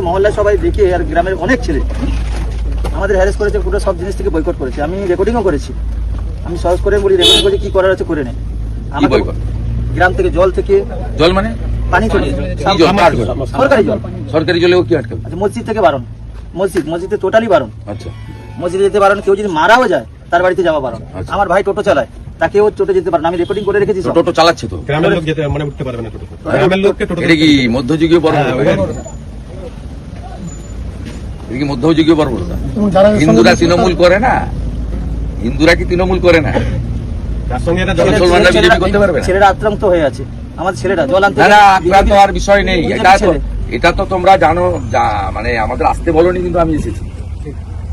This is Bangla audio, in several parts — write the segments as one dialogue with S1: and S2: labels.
S1: মহল্লায় সবাই দেখে আর গ্রামের অনেক ছেলে আমাদের হ্যারেস করেছে, পুরো সব জিনিস থেকে বয়কট করেছে। আমি রেকর্ডিংও করেছি, আমি সহজ করে বলি রেকর্ডিং করেছি, কি করার আছে করে নেই। আমাকে গ্রাম থেকে জল মানে পানি চলে সরকারি জল,
S2: সরকারি জলেও কি আটকাবে?
S1: আচ্ছা মসজিদ থেকে বারণ, মসজিদে টোটালি বারণ।
S2: আচ্ছা
S1: মসজিদে যেতে বারণ, কেউ যদি মারাও যায় তার বাড়িতে যাওয়া বারণ। আমার ভাই টোটো চালায়, তাকেও টোটো যেতে পারে না, আমি রেকর্ডিং করে রেখেছি।
S2: টোটো চালাচ্ছে তো
S3: গ্রামের লোক যেতে মানে উঠতে পারবে না টোটো, গ্রামের লোককে টোটো।
S2: এটা কি মধ্যযুগীয় পর্ব? এটা কি মধ্যযুগীয় পর্ব? হিন্দুরা তৃণমূল করে না? হিন্দুরা কি তৃণমূল করে না?
S3: তার সঙ্গে এটা
S2: মুসলমানরা বিজেপি করতে পারবে না?
S1: ছেলেরা আক্রান্ত হয়ে আছে, আমাদের ছেলেরা জল আনতে।
S2: না আক্রান্ত আর বিষয় নেই, এটা তো তোমরা জানো, মানে আমাদের আসতে বলোনি, কিন্তু আমি এসেছি।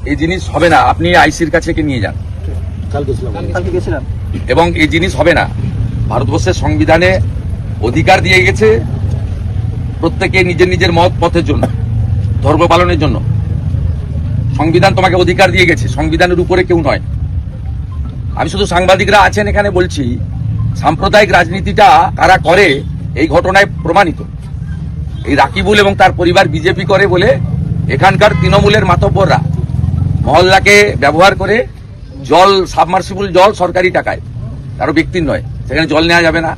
S2: এই জিনিস হবে না, আপনি আইসির কাছে নিয়ে যান।
S1: কালকে গেছিলাম।
S2: এবং এই জিনিস হবে না। ভারতবর্ষের সংবিধানে অধিকার দিয়ে গেছে প্রত্যেকে নিজের নিজের মত পথের জন্য, ধর্ম পালনের জন্য। সংবিধান তোমাকে অধিকার দিয়ে গেছে, সংবিধানের উপরে কেউ নয়। আমি শুধু সাংবাদিকরা আছেন এখানে বলছি, সাম্প্রদায়িক রাজনীতিটা কারা করে এই ঘটনায় প্রমাণিত। এই রাকিবুল এবং তার পরিবার বিজেপি করে বলে এখানকার তৃণমূলের মাতব্বররা মহল্লাকে ব্যবহার করে জল, সাবমার্সিবল জল সরকারি টাকায়, কারো ব্যক্তির নয়, সেখানে জল নেওয়া যাবে না।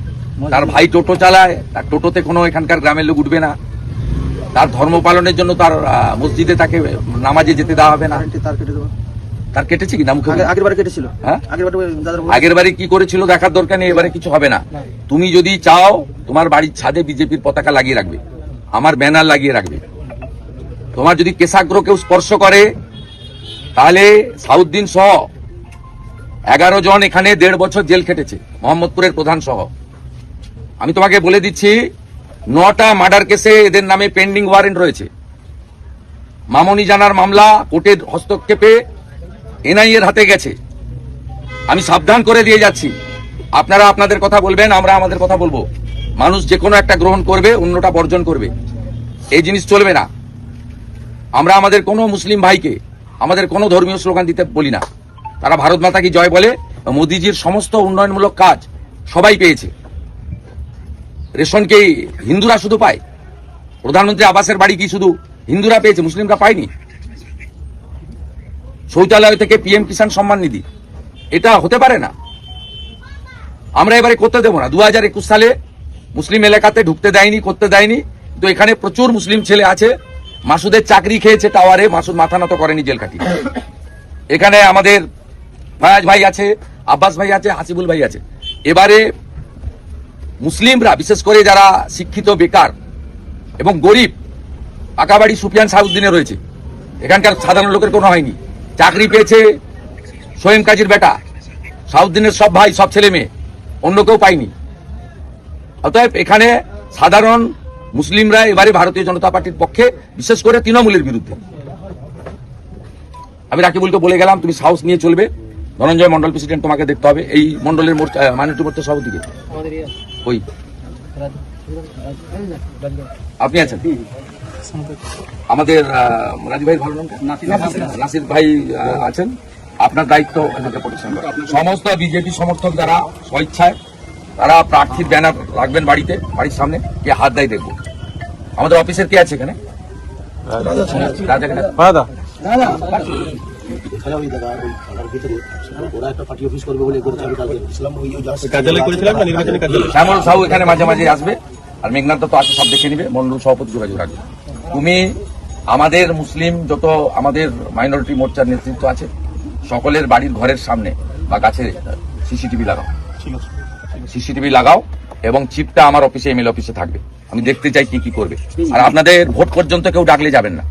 S2: তার ভাই টোটো চালায়, তার টোটোতে কোনো এখানকার গ্রামের লোক উঠবে না। তার ধর্ম পালনের জন্য তার মসজিদে তাকে নামাজে যেতে দেওয়া হবে না। তার কেটেছে কি না?
S1: আগের বারে কেটেছিল। হ্যাঁ,
S2: আগের বারে কি করেছিল দেখার দরকার নেই, এবারে কিছু হবে না। তুমি যদি চাও তোমার বাড়ির ছাদে বিজেপির পতাকা লাগিয়ে রাখবে, আমার ব্যানার লাগিয়ে রাখবে। তোমার যদি কেশাগ্র কেউ স্পর্শ করে তাহলে সাউদ্দিন সহ 11 জন এখানে 1.5 বছর জেল খেটেছে, মোহাম্মদপুরের প্রধান সহ। আমি তোমাকে বলে দিচ্ছি, 9টা মার্ডার কেসে এদের নামে পেন্ডিং ওয়ারেন্ট রয়েছে। মামনি জানার মামলা কোর্টের হস্তক্ষেপে এনআইএর হাতে গেছে। আমি সাবধান করে দিয়ে যাচ্ছি, আপনারা আপনাদের কথা বলবেন, আমরা আমাদের কথা বলবো। মানুষ যে কোনো একটা গ্রহণ করবে, অন্যটা বর্জন করবে, এই জিনিস চলবে না। আমরা আমাদের কোনো মুসলিম ভাইকে আমাদের কোনো ধর্মীয় স্লোগান দিতে বলি না। তারা ভারত মাতা কি জয় বলে, মোদিজির সমস্ত উন্নয়নমূলক কাজ সবাই পেয়েছে। রেশনকে হিন্দুরা শুধু পায়, প্রধানমন্ত্রী আবাসের বাড়ি কি শুধু হিন্দুরা পেয়েছে, মুসলিমরা পায়নি। শৌচালয় থেকে পিএম কিষাণ সম্মান নিধি, এটা হতে পারে না। আমরা এবারে করতে দেবো না। 2021 সালে মুসলিম এলাকাতে ঢুকতে দেয়নি, করতে দেয়নি, তো এখানে প্রচুর মুসলিম ছেলে আছে। মাসুদের চাকরি খেয়েছে টাওয়ারে, মাসুদ মাথা নত করেনি, জেল কাটি। এখানে আমাদের ফায়াজ ভাই আছে, আব্বাস ভাই আছে, হাসিবুল ভাই আছে। এবারে মুসলিমরা, বিশেষ করে যারা শিক্ষিত, বেকার এবং গরিব, পাকাবাড়ি সুফিয়ান সাউদ্দিনে রয়েছে, এখানকার সাধারণ লোকের কোনো হয়নি। চাকরি পেয়েছে সোয়েম কাজীর বেটা, সাউদ্দিনের সব ভাই, সব ছেলে মেয়ে, অন্য কেউ পায়নি। অতএব এখানে সাধারণ মুসলিমরা এবারে ভারতীয় জনতা পার্টির পক্ষে, বিশেষ করে তৃণমূলের বিরুদ্ধে। আমি রাকিবুলকে বলে গেলাম, তুমি সাহস নিয়ে চলবে। ধনঞ্জয় মন্ডল প্রেসিডেন্ট, তোমাকে দেখতে হবে। এই মন্ডলের মাইনরিটি মোর্চার সভাপতিকে ওই আপনি আছেন, আমাদের রাজু ভাই, ভালো নাসির ভাই আছেন। আপনার দায়িত্ব সমস্ত বিজেপি সমর্থক যারা স্বেচ্ছায়, তারা প্রার্থীর ব্যানার রাখবেন বাড়িতে, বাড়ির সামনে। কে হাত দেয় দেখবো। আমাদের অফিসের কে আছে এখানে? শ্যামল সাহু এখানে মাঝে মাঝে আসবে, আর মেঘনাথ তো আছে, সব দেখে নিবে। মন্ডল সভাপতি যোগাযোগ রাখবে। তুমি আমাদের মুসলিম যত আমাদের মাইনরিটি মোর্চার নেতৃত্ব আছে, সকলের বাড়ির ঘরের সামনে বা গাছে সিসিটিভি লাগাও, সিসিটিভি লাগাও। এবং চিপটা আমার অফিসে, এমএলএ অফিসে থাকবে। আমি দেখতে চাই কি কি করবে। আর আপনাদের ভোট পর্যন্ত কেউ ডাকলে যাবেন না,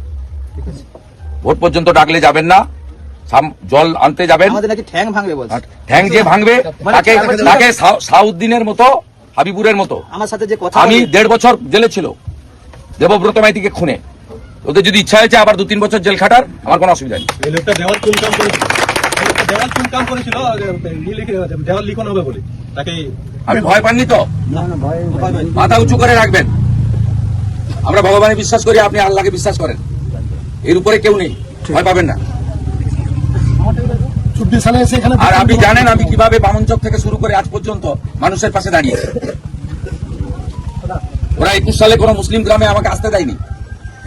S2: ভোট পর্যন্ত ডাকলে যাবেন না। জল আনতে যাবেন, ঠ্যাং যে ভাঙবে তাকে সাউদ্দিনের মতো, হাবিবুরের মতো।
S1: আমার সাথে যে কথা,
S2: আমি 1.5 বছর জেলে ছিল দেবব্রত মাইতিকে খুনে। ওদের যদি ইচ্ছা হয়েছে আবার 2-3 বছর জেল খাটার, আমার কোনো অসুবিধা নেই। আমি ভয় পাননি তো, মাথা উঁচু করে রাখবেন। আমরা ভগবানে বিশ্বাস করি, আপনি আল্লাহকে বিশ্বাস করেন, এর উপরে কেউ নেই, ভয় পাবেন না। আর আপনি জানেন আমি কিভাবে বামনচক থেকে শুরু করে আজ পর্যন্ত মানুষের পাশে দাঁড়িয়েছি। ওরা 21 সালে কোনো মুসলিম গ্রামে আমাকে আসতে দেয়নি।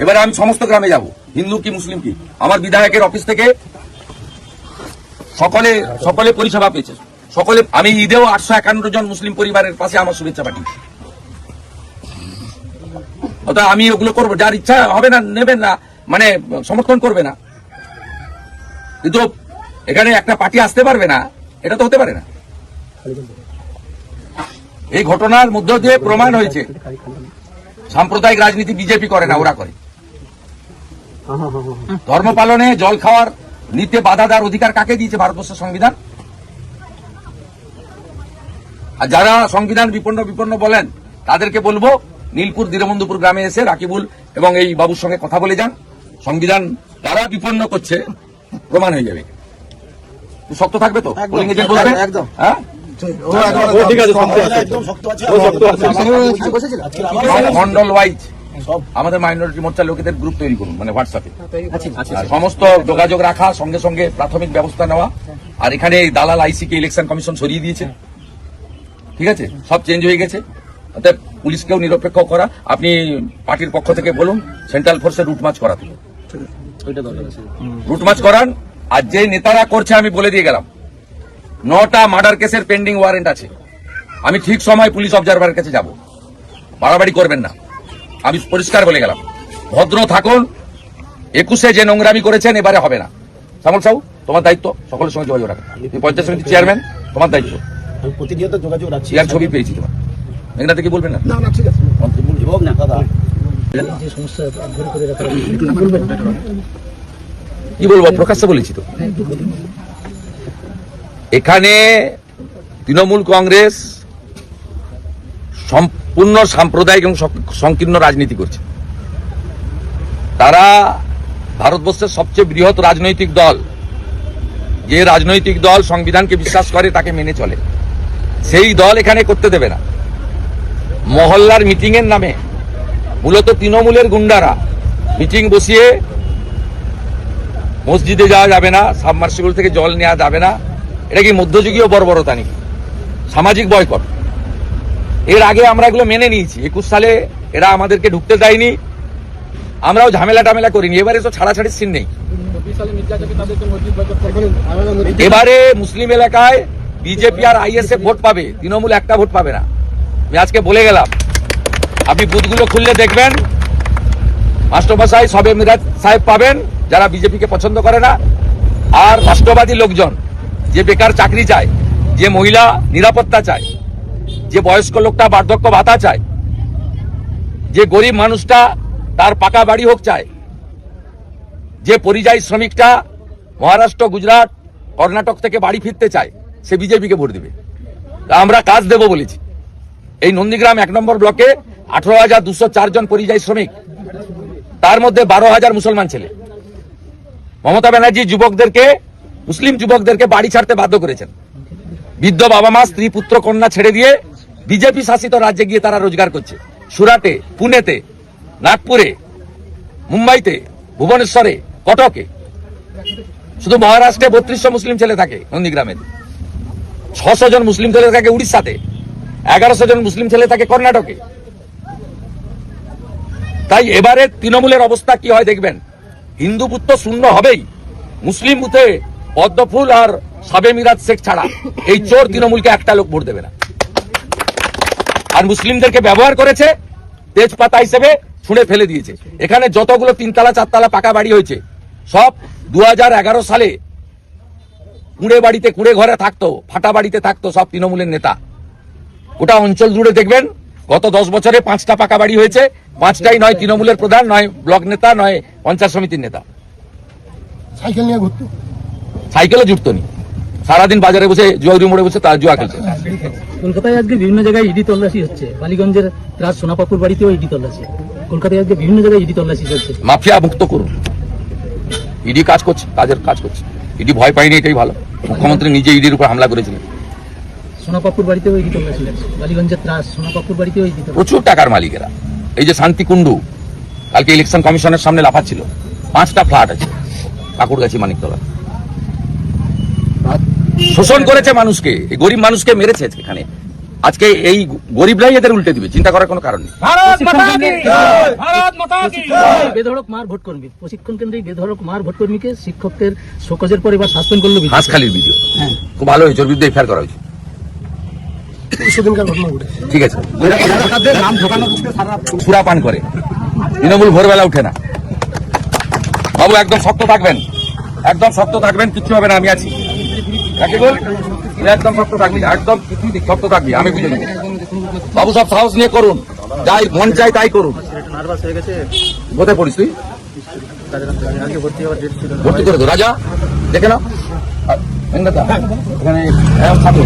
S2: এবারে আমি সমস্ত গ্রামে যাব, হিন্দু কি মুসলিম কি, আমার বিধায়কের অফিস থেকে সকলে পরিষেবা পেয়েছে, সকলে। আমি ঈদেও 851 জন মুসলিম পরিবারের পাশে আমার শুভেচ্ছা পাঠিয়েছি। অর্থাৎ আমি ওগুলো করবো, যার ইচ্ছা হবে না নেবেন না, মানে সমর্থন করবে না, কিন্তু এখানে একটা পার্টি আসতে পারবে না, এটা তো হতে পারে না। এই ঘটনার মধ্য দিয়ে প্রমাণ হয়েছে সাম্প্রদায়িক রাজনীতি বিজেপি করে না, ওরা করে। ধর্ম পালনে, জল খাওয়ার নিতে বাধা দেওয়ার অধিকার কাকে দিয়েছে ভারতবর্ষের সংবিধান? আর যারা সংবিধান বিপন্ন বলেন, তাদেরকে বলবো নীলপুর দীনবন্ধুপুর গ্রামে এসে রাকিবুল এবং এই বাবুর সঙ্গে কথা বলে যান। সংবিধান তারা বিপন্ন করছে, প্রমাণ হয়ে যাবে। শক্ত থাকবে তো?
S1: একদম,
S2: পোলিং এজেন্ট বলবে?
S1: একদম।
S2: হ্যাঁ,
S3: ও ঠিক আছে, শক্ত আছে। ও শক্ত আছে।
S2: মন্ডল ওয়াইজ আমাদের মাইনরিটি মোর্চার লোকেদের গ্রুপ তৈরি করুন, মানে হোয়াটসঅ্যাপে। আর সমস্ত যোগাযোগ রাখা, সঙ্গে সঙ্গে প্রাথমিক ব্যবস্থা নেওয়া। আর এখানে এই দালাল আইসিকে ইলেকশন কমিশন সরিয়ে দিয়েছে, ঠিক আছে, সব চেঞ্জ হয়ে গেছে। অর্থাৎ পুলিশকেও নিরপেক্ষ করা। আপনি পার্টির পক্ষ থেকে বলুন সেন্ট্রাল ফোর্সের রুট মার্চ করাতে, রুট মার্চ করান। আর যে নেতারা করছে আমি বলে দিয়ে গেলাম, 9টা মার্ডার কেসের পেন্ডিং ওয়ারেন্ট আছে। আমি ঠিক সময় পুলিশ অবজারভারের কাছে যাব, বাড়াবাড়ি করবেন না, আমি পরিষ্কার বলে গেলাম। ভদ্র থাকুন। 21-এ যে নোংরামি করেছেন এবারে হবে না। শ্যামল সাহু, তোমার দায়িত্ব সকলের সঙ্গে যোগাযোগ রাখা। তুমি পঞ্চায়েত সমিতির চেয়ারম্যান, তোমার দায়িত্ব।
S1: আমি প্রতিনিয়ত যোগাযোগ রাখছি।
S2: ইয়ার ছবি পেয়েছি তোমার, মেঘনাতে কি বলবেন না?
S1: না ঠিক আছে, হোক না দাদা।
S2: কি বলবো, প্রকাশ্যে বলেছি তো। এখানে তৃণমূল কংগ্রেস সম্পূর্ণ সাম্প্রদায়িক এবং সংকীর্ণ রাজনীতি করছে। তারা ভারতবর্ষের সবচেয়ে বৃহৎ রাজনৈতিক দল, যে রাজনৈতিক দল সংবিধানকে বিশ্বাস করে তাকে মেনে চলে, সেই দল এখানে করতে দেবে না। মহল্লার মিটিং এর নামে মূলত তৃণমূলের গুন্ডারা মিটিং বসিয়ে মসজিদে যাওয়া যাবে না, সাবমার্সিবল থেকে জল নেওয়া যাবে না। এটা কি মধ্যযুগীয় বর্বরতা নাকি? সামাজিক বয়কট। এর আগে আমরা এগুলো মেনে নিয়েছি। 21 সালে এরা আমাদেরকে ঢুকতে দেয়নি, আমরাও ঝামেলা টামেলা করিনি। এবারে তো ছাড়াছাড়ির সিন নেই। এবারে মুসলিম এলাকায় বিজেপি আর আইএসএফ ভোট পাবে, তৃণমূল একটা ভোট পাবে না। আমি আজকে বলে গেলাম, আপনি বুথগুলো খুললে দেখবেন মাস্টারমশাই সবে মিরাজ সাহেব পাবেন, যারা বিজেপিকে পছন্দ করে না। আর রাষ্ট্রবাদী লোকজন, যে বেকার চাকরি চায়, যে মহিলা নিরাপত্তা চায়, যে বয়স্ক লোকটা বার্ধক্য ভাতা চায়, যে গরিব মানুষটা তার পাকা বাড়ি হোক চায়, যে পরিযায়ী শ্রমিকটা মহারাষ্ট্র, গুজরাট, কর্ণাটক থেকে বাড়ি ফিরতে চায়, সে বিজেপিকে ভোট দেবে। আমরা কাজ দেব বলেছি। এই নন্দীগ্রাম 1 নম্বর ব্লকে 18,204 জন পরিযায়ী শ্রমিক, তার মধ্যে 12,000 মুসলমান ছেলে। মমতা ব্যানার্জি যুবকদেরকে, মুসলিম যুবকদেরকে বাড়ি ছাড়তে বাধ্য করেছেন। বৃদ্ধ বাবা মা, স্ত্রী, পুত্র, কন্যা ছেড়ে দিয়ে বিজেপি শাসিত রাজ্যে গিয়ে তারা রোজগার করছে। সুরাটে, পুনেতে, নাগপুরে, মুম্বাইতে, ভুবনেশ্বরে, কটকে। শুধু মহারাষ্ট্রে 3200 মুসলিম ছেলে থাকে নন্দীগ্রামে, 600 জন মুসলিম ছেলে থাকে উড়িষ্যাতে, 1100 জন মুসলিম ছেলে থাকে কর্ণাটকে। তাই এবারে তৃণমূলের অবস্থা কি হয় দেখবেন। হিন্দু বুথ তো শূন্য হবেই, মুসলিম বুথে পদ্মফুল আর সাবে মিরাজ শেখ ছাড়া এই চোর তৃণমূলকে একটা লোক ভোট দেবে না। আর মুসলিমদেরকে ব্যবহার করেছে তেজপাতা হিসেবে, ছুঁড়ে ফেলে দিয়েছে। এখানে যতগুলো 3তলা 4তলা পাকা বাড়ি হয়েছে, সব 2011 সালে কুঁড়ে বাড়িতে, কুঁড়ে ঘরে থাকতো, ফাটা বাড়িতে থাকতো সব তৃণমূলের নেতা। গোটা অঞ্চল জুড়ে দেখবেন গত 10 বছরে 5টা পাকা বাড়ি হয়েছে। 5টাই নয় তৃণমূলের প্রধান, নয় ব্লক নেতা, নয় পঞ্চায়েত সমিতির নেতা।
S4: সাইকেল নিয়ে ঘুরতো,
S2: সাইকেলও জুটতো নি, সারাদিন বাজারে বসে জুয়ারি মোড়ে বসে তার জুয়া খেলছে।
S5: কলকাতায় আজকে বিভিন্ন জায়গায় ইডি তল্লাশি হচ্ছে, বালিগঞ্জের রাজ সোনাপাপুর বাড়িতেও ইডি তল্লাশি। কলকাতায় আজকে বিভিন্ন জায়গায় ইডি তল্লাশি চলছে।
S2: মাফিয়া মুক্ত করুন। ইডি কাজ করছে, কাজের কাজ করছে। ইডি ভয় পায়নি, এটাই ভালো। মুখ্যমন্ত্রী নিজে ইডির উপর হামলা করেছিলেন।
S5: সোনাপাপুর বাড়িতেও ইডি তল্লাশি হচ্ছে, বালিগঞ্জের রাজ সোনাপাপুর বাড়িতেও ইডি তল্লাশি।
S2: প্রচুর টাকার মালিকেরা। এই যে শান্তি কুণ্ডু কালকে ইলেকশন কমিশনের সামনে লাফাচ্ছিল, 5টা ফ্ল্যাট আছে কাকুরগাছি, মানিকতলা। শোষণ করেছে মানুষকে, এই গরিব মানুষকে মেরেছে এখানে। আজকে এই গরিবরাই এদের উল্টে দিবে, চিন্তা করার কোনো কারণ নেই।
S5: বেধড়ক মার ভোট কর্মী, প্রশিক্ষণ কেন্দ্রে বেধড়ক মার ভোট কর্মীকে শিক্ষকদের শোকজের পর এবার সাসপেন্ড করলো বিজেপি।
S2: হাঁসখালির ভিডিও
S5: হ্যাঁ।
S2: খুব ভালো হয়েছে, ওর বিরুদ্ধে এফআইআর করা হয়েছে।
S4: সেদিনকার ঘটনা ঘটেছে।
S2: ঠিক আছে, সুরা পান করে, তৃণমূল ভোরবেলা উঠে না। বাবু একদম শক্ত থাকবেন, একদম শক্ত থাকবেন, কিচ্ছু হবে না, আমি আছি। রাকিবুল, একদম শক্ত থাকবি, একদম শক্ত থাকবি, আমি বুঝে নেব। বাবু সব সাহস নিয়ে করুন, যাই মন চাই তাই করুন।
S1: একটু নার্ভাস হয়ে গেছে,
S2: কোথায় পড়িস তুই?
S1: আজকে ভর্তি হওয়ার ডেট ছিল না।
S2: ভর্তি করে দো রাজা, দেখে নাও। এখানে ছাত্র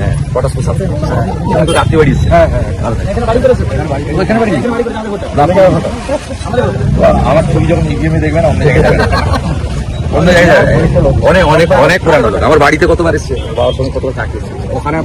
S2: হ্যাঁ, কটা স্কুল ছাত্র? কিন্তু রাত্রি বাড়ি এসছে। ওইখানে বাড়ি? আমার ছবি যখন ইভিএমে দেখবেন অন্য জায়গায় যাবেন, অন্য জায়গায় যাবেন। অনেক অনেক অনেক পুরানো লোক। আমার বাড়িতে কতবার এসছে, বাবার সঙ্গে কতবার থাকে ওখানে।